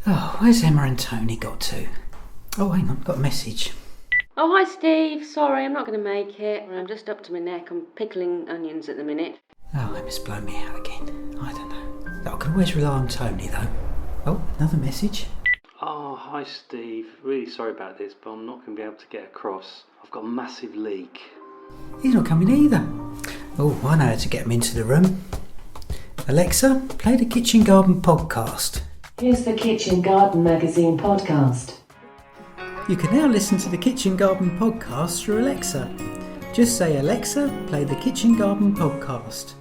Oh, where's Emma and Tony got to? Oh, hang on, got a message. Oh, hi Steve. Sorry, I'm not going to make it. I'm just up to my neck. I'm pickling onions at the minute. Oh, Emma's blown me out again. I don't know. I can always rely on Tony, though. Oh, another message. Oh, hi Steve. Really sorry about this, but I'm not going to be able to get across. I've got a massive leak. He's not coming either. Oh, I know how to get him into the room. Alexa, play the Kitchen Garden podcast. Here's the Kitchen Garden Magazine podcast. You can now listen to the Kitchen Garden podcast through Alexa. Just say, Alexa, play the Kitchen Garden podcast.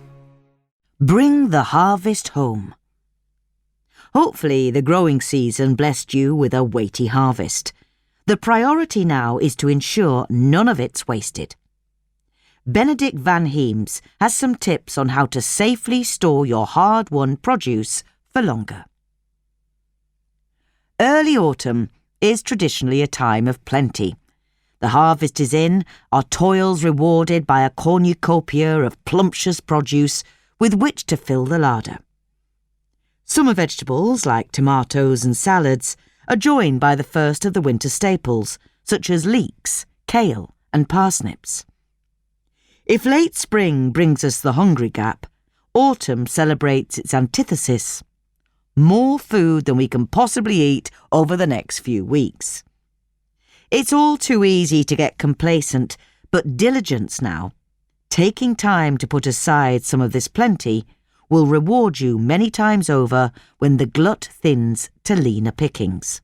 Bring the harvest home. Hopefully the growing season blessed you with a weighty harvest. The priority now is to ensure none of it's wasted. Benedict Vanheems has some tips on how to safely store your hard-won produce for longer. Early autumn is traditionally a time of plenty. The harvest is in, our toils rewarded by a cornucopia of plumptious produce with which to fill the larder. Summer vegetables, like tomatoes and salads, are joined by the first of the winter staples, such as leeks, kale and parsnips. If late spring brings us the hungry gap, autumn celebrates its antithesis: more food than we can possibly eat over the next few weeks. It's all too easy to get complacent, but diligence now, taking time to put aside some of this plenty, will reward you many times over when the glut thins to leaner pickings.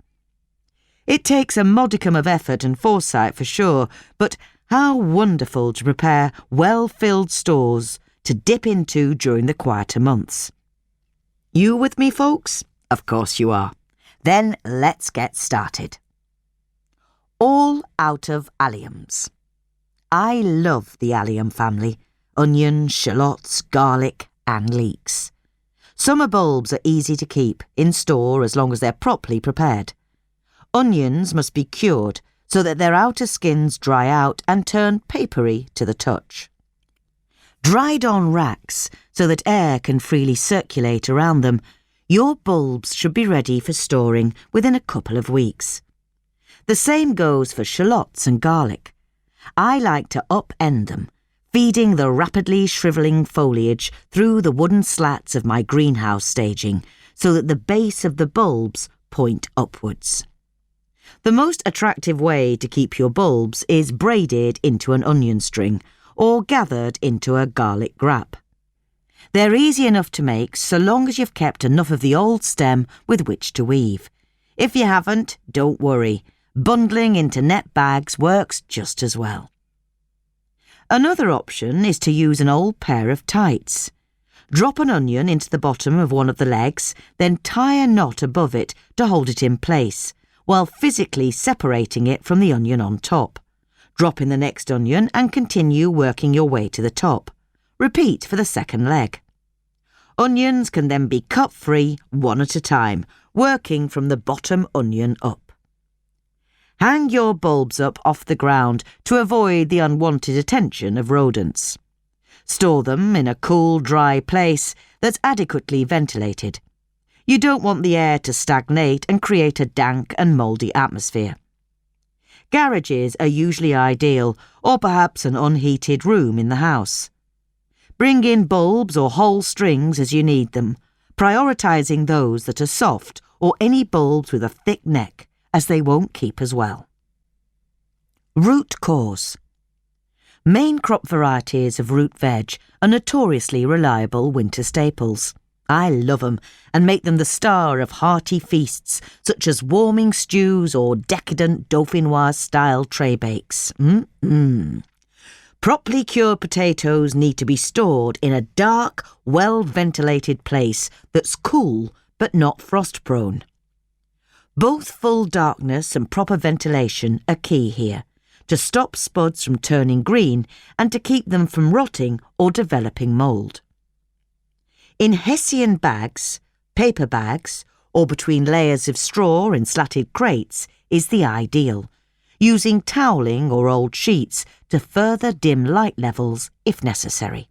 It takes a modicum of effort and foresight for sure, but how wonderful to prepare well-filled stores to dip into during the quieter months. You with me, folks? Of course you are. Then let's get started. All out of alliums. I love the allium family: onions, shallots, garlic and leeks. Summer bulbs are easy to keep in store as long as they're properly prepared. Onions must be cured so that their outer skins dry out and turn papery to the touch. Dried on racks so that air can freely circulate around them, your bulbs should be ready for storing within a couple of weeks. The same goes for shallots and garlic. I like to upend them, feeding the rapidly shrivelling foliage through the wooden slats of my greenhouse staging so that the base of the bulbs point upwards. The most attractive way to keep your bulbs is braided into an onion string or gathered into a garlic grap. They're easy enough to make so long as you've kept enough of the old stem with which to weave. If you haven't, don't worry. Bundling into net bags works just as well. Another option is to use an old pair of tights. Drop an onion into the bottom of one of the legs, then tie a knot above it to hold it in place, while physically separating it from the onion on top. Drop in the next onion and continue working your way to the top. Repeat for the second leg. Onions can then be cut free one at a time, working from the bottom onion up. Hang your bulbs up off the ground to avoid the unwanted attention of rodents. Store them in a cool, dry place that's adequately ventilated. You don't want the air to stagnate and create a dank and mouldy atmosphere. Garages are usually ideal, or perhaps an unheated room in the house. Bring in bulbs or whole strings as you need them, prioritising those that are soft or any bulbs with a thick neck, as they won't keep as well. Root cores. Main crop varieties of root veg are notoriously reliable winter staples. I love them and make them the star of hearty feasts such as warming stews or decadent Dauphinoise-style tray bakes. Properly cured potatoes need to be stored in a dark, well-ventilated place that's cool but not frost-prone. Both full darkness and proper ventilation are key here, to stop spuds from turning green and to keep them from rotting or developing mould. In Hessian bags, paper bags, or between layers of straw in slatted crates is the ideal, using toweling or old sheets to further dim light levels if necessary.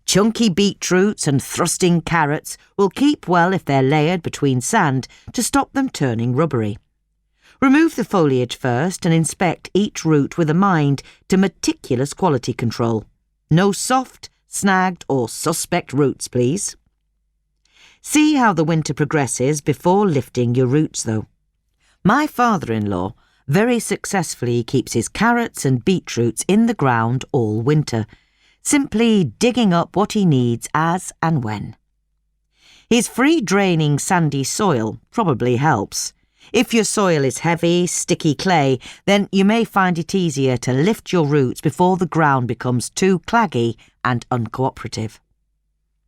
Chunky beetroots and thrusting carrots will keep well if they're layered between sand to stop them turning rubbery. Remove the foliage first and inspect each root with a mind to meticulous quality control. No soft, snagged or suspect roots, please. See how the winter progresses before lifting your roots, though. My father-in-law very successfully keeps his carrots and beetroots in the ground all winter, simply digging up what he needs as and when. His free-draining sandy soil probably helps. If your soil is heavy, sticky clay, then you may find it easier to lift your roots before the ground becomes too claggy and uncooperative.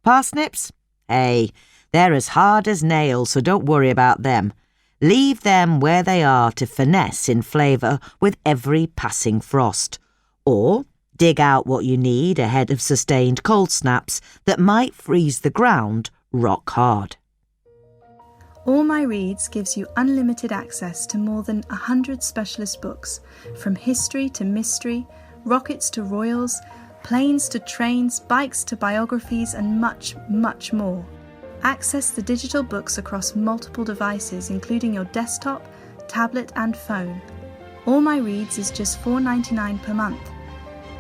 Parsnips? Hey, they're as hard as nails, so don't worry about them. Leave them where they are to finesse in flavour with every passing frost. Or dig out what you need ahead of sustained cold snaps that might freeze the ground rock hard. All My Reads gives you unlimited access to more than 100 specialist books, from history to mystery, rockets to royals, planes to trains, bikes to biographies, and much, much more. Access the digital books across multiple devices, including your desktop, tablet, and phone. All My Reads is just $4.99 per month.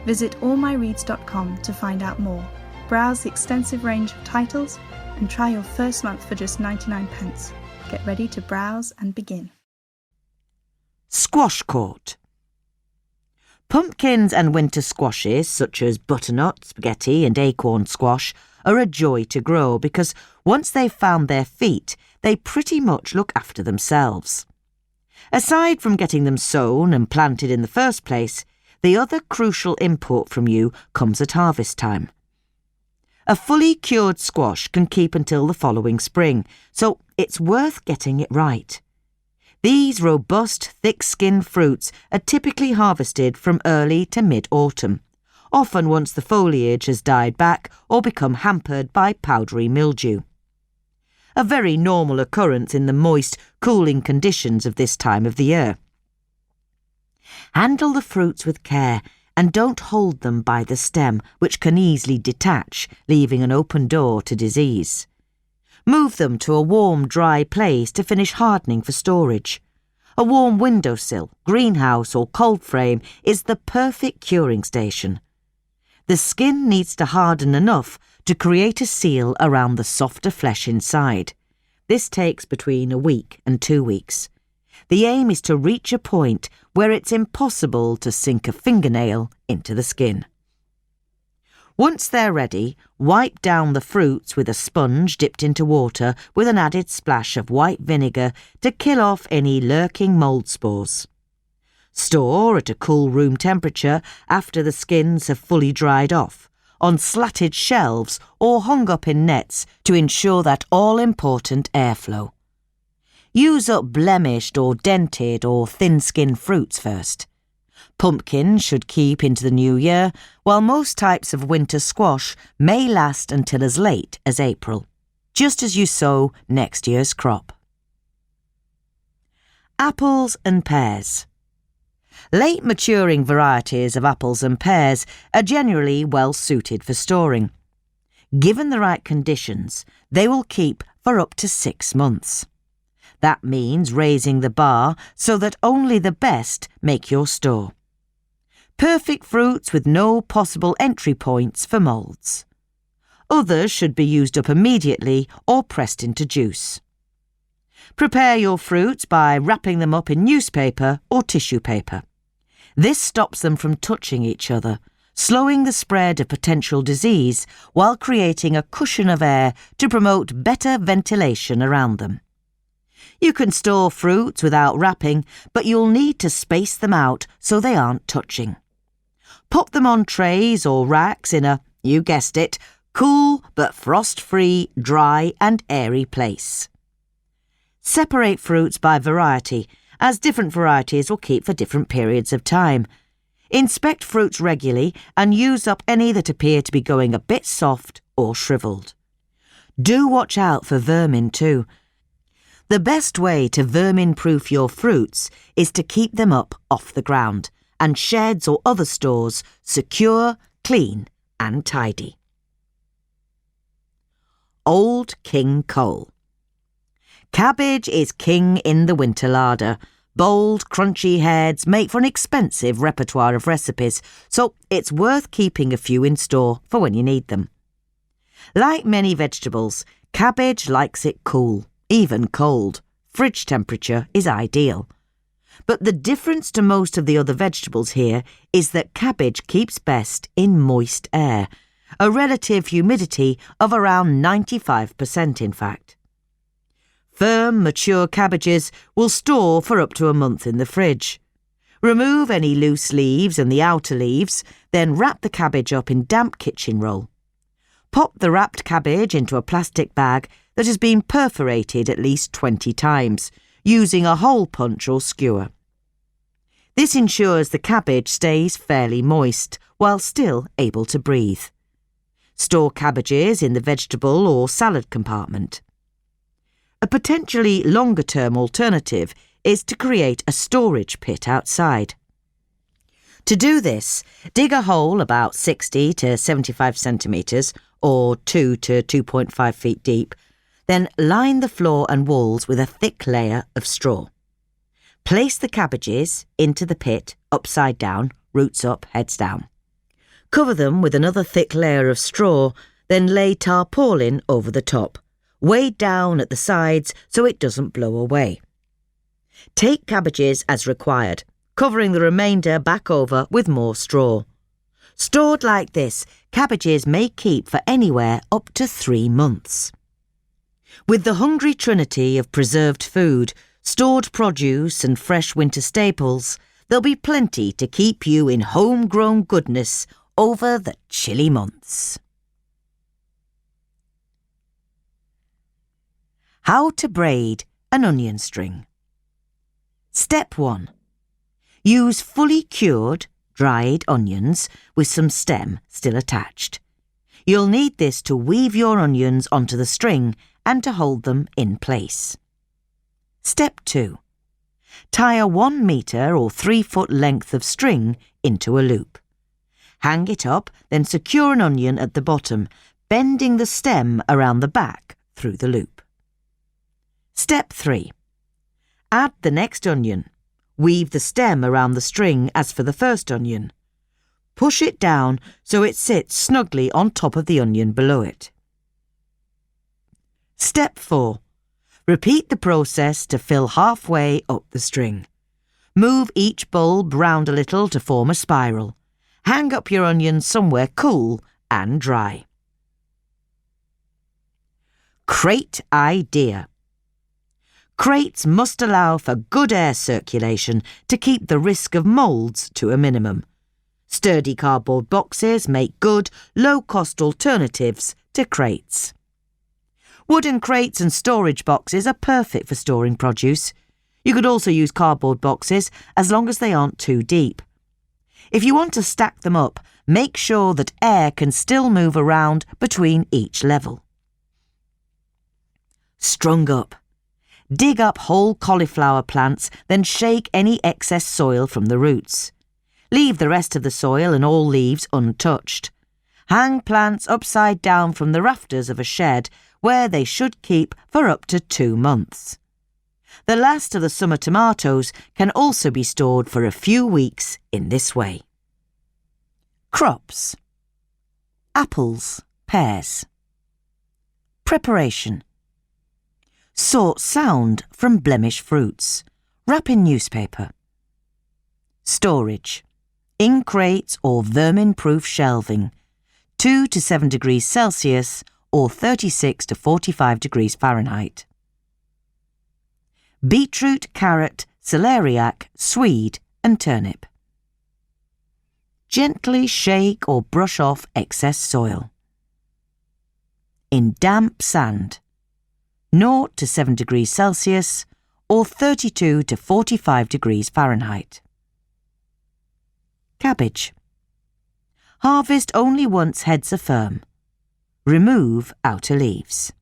Visit allmyreads.com to find out more. Browse the extensive range of titles and try your first month for just 99p. Get ready to browse and begin. Squash court. Pumpkins and winter squashes, such as butternut, spaghetti and acorn squash, are a joy to grow because once they've found their feet, they pretty much look after themselves. Aside from getting them sown and planted in the first place, the other crucial input from you comes at harvest time. A fully cured squash can keep until the following spring, so it's worth getting it right. These robust, thick-skinned fruits are typically harvested from early to mid-autumn, often once the foliage has died back or become hampered by powdery mildew. A very normal occurrence in the moist, cooling conditions of this time of the year. Handle the fruits with care and don't hold them by the stem, which can easily detach, leaving an open door to disease. Move them to a warm, dry place to finish hardening for storage. A warm windowsill, greenhouse or cold frame is the perfect curing station. The skin needs to harden enough to create a seal around the softer flesh inside. This takes between a week and 2 weeks. The aim is to reach a point where it's impossible to sink a fingernail into the skin. Once they're ready, wipe down the fruits with a sponge dipped into water with an added splash of white vinegar to kill off any lurking mould spores. Store at a cool room temperature after the skins have fully dried off, on slatted shelves or hung up in nets to ensure that all-important airflow. Use up blemished or dented or thin-skinned fruits first. Pumpkins should keep into the new year, while most types of winter squash may last until as late as April, just as you sow next year's crop. Apples and pears. Late maturing varieties of apples and pears are generally well suited for storing. Given the right conditions, they will keep for up to 6 months. That means raising the bar so that only the best make your store. Perfect fruits with no possible entry points for moulds. Others should be used up immediately or pressed into juice. Prepare your fruits by wrapping them up in newspaper or tissue paper. This stops them from touching each other, slowing the spread of potential disease while creating a cushion of air to promote better ventilation around them. You can store fruits without wrapping, but you'll need to space them out so they aren't touching. Pop them on trays or racks in a, you guessed it, cool but frost-free, dry and airy place. Separate fruits by variety, as different varieties will keep for different periods of time. Inspect fruits regularly and use up any that appear to be going a bit soft or shriveled. Do watch out for vermin too. The best way to vermin-proof your fruits is to keep them up off the ground and sheds or other stores secure, clean and tidy. Old King Cole. Cabbage is king in the winter larder. Bold, crunchy heads make for an expensive repertoire of recipes, so it's worth keeping a few in store for when you need them. Like many vegetables, cabbage likes it cool, even cold. Fridge temperature is ideal. But the difference to most of the other vegetables here is that cabbage keeps best in moist air, a relative humidity of around 95% in fact. Firm, mature cabbages will store for up to a month in the fridge. Remove any loose leaves and the outer leaves, then wrap the cabbage up in damp kitchen roll. Pop the wrapped cabbage into a plastic bag that has been perforated at least 20 times, using a hole punch or skewer. This ensures the cabbage stays fairly moist while still able to breathe. Store cabbages in the vegetable or salad compartment. A potentially longer-term alternative is to create a storage pit outside. To do this, dig a hole about 60 to 75 centimetres or 2 to 2.5 feet deep, then line the floor and walls with a thick layer of straw. Place the cabbages into the pit, upside down, roots up, heads down. Cover them with another thick layer of straw, then lay tarpaulin over the top, weighed down at the sides so it doesn't blow away. Take cabbages as required, covering the remainder back over with more straw. Stored like this, cabbages may keep for anywhere up to 3 months. With the hungry trinity of preserved food, stored produce and fresh winter staples, there'll be plenty to keep you in homegrown goodness over the chilly months. How to braid an onion string. Step 1. Use fully cured, dried onions with some stem still attached. You'll need this to weave your onions onto the string and to hold them in place. Step 2. Tie a 1 metre or 3 foot length of string into a loop. Hang it up, then secure an onion at the bottom, bending the stem around the back through the loop. Step 3. Add the next onion. Weave the stem around the string as for the first onion. Push it down so it sits snugly on top of the onion below it. Step 4. Repeat the process to fill halfway up the string. Move each bulb round a little to form a spiral. Hang up your onions somewhere cool and dry. Crate idea. Crates must allow for good air circulation to keep the risk of moulds to a minimum. Sturdy cardboard boxes make good, low-cost alternatives to crates. Wooden crates and storage boxes are perfect for storing produce. You could also use cardboard boxes as long as they aren't too deep. If you want to stack them up, make sure that air can still move around between each level. Strung up. Dig up whole cauliflower plants, then shake any excess soil from the roots. Leave the rest of the soil and all leaves untouched. Hang plants upside down from the rafters of a shed where they should keep for up to 2 months. The last of the summer tomatoes can also be stored for a few weeks in this way. Crops. Apples, pears. Preparation. Sort sound from blemish fruits. Wrap in newspaper. Storage. In crates or vermin-proof shelving. 2 to 7 degrees Celsius or 36 to 45 degrees Fahrenheit. Beetroot, carrot, celeriac, swede and turnip. Gently shake or brush off excess soil. In damp sand. 0 to 7 degrees Celsius or 32 to 45 degrees Fahrenheit. Cabbage. Harvest only once heads are firm. Remove outer leaves.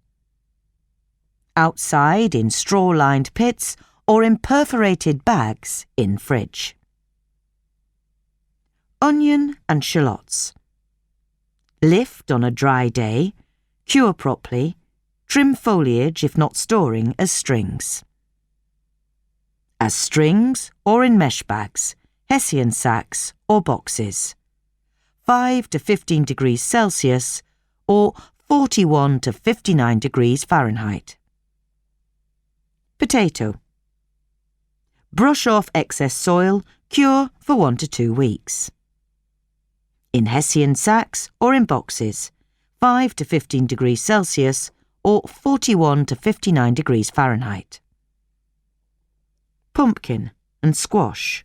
Outside in straw-lined pits or in perforated bags in fridge. Onion and shallots. Lift on a dry day, cure properly, Trim foliage if not storing as strings. As strings or in mesh bags, Hessian sacks or boxes. 5 to 15 degrees Celsius or 41 to 59 degrees Fahrenheit. Potato. Brush off excess soil, cure for 1 to 2 weeks. In Hessian sacks or in boxes, 5 to 15 degrees Celsius or 41 to 59 degrees Fahrenheit. Pumpkin and squash.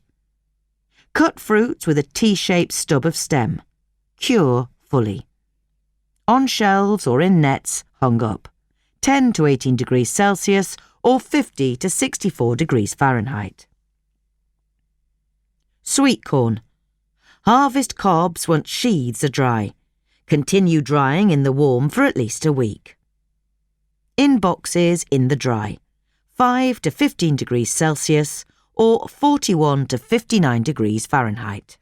Cut fruits with a T-shaped stub of stem. Cure fully. On shelves or in nets hung up, 10 to 18 degrees Celsius or 50 to 64 degrees Fahrenheit. Sweet corn. Harvest cobs once sheaths are dry. Continue drying in the warm for at least a week. In boxes in the dry, 5 to 15 degrees Celsius or 41 to 59 degrees Fahrenheit.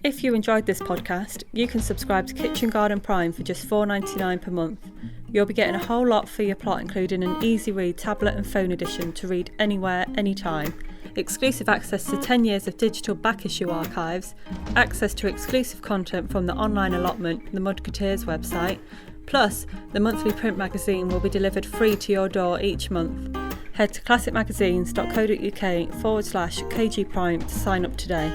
If you enjoyed this podcast, you can subscribe to Kitchen Garden Prime for just $4.99 per month. You'll be getting a whole lot for your plot, including an easy read tablet and phone edition to read anywhere, anytime, exclusive access to 10 years of digital back issue archives, access to exclusive content from the online allotment, the Mudketeers website, plus the monthly print magazine will be delivered free to your door each month. Head to classicmagazines.co.uk/KG Prime to sign up today.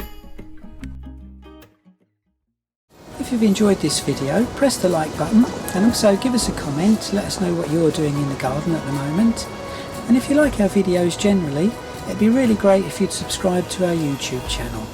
If you've enjoyed this video, press the like button and also give us a comment, let us know what you're doing in the garden at the moment. And if you like our videos generally, it'd be really great if you'd subscribe to our YouTube channel.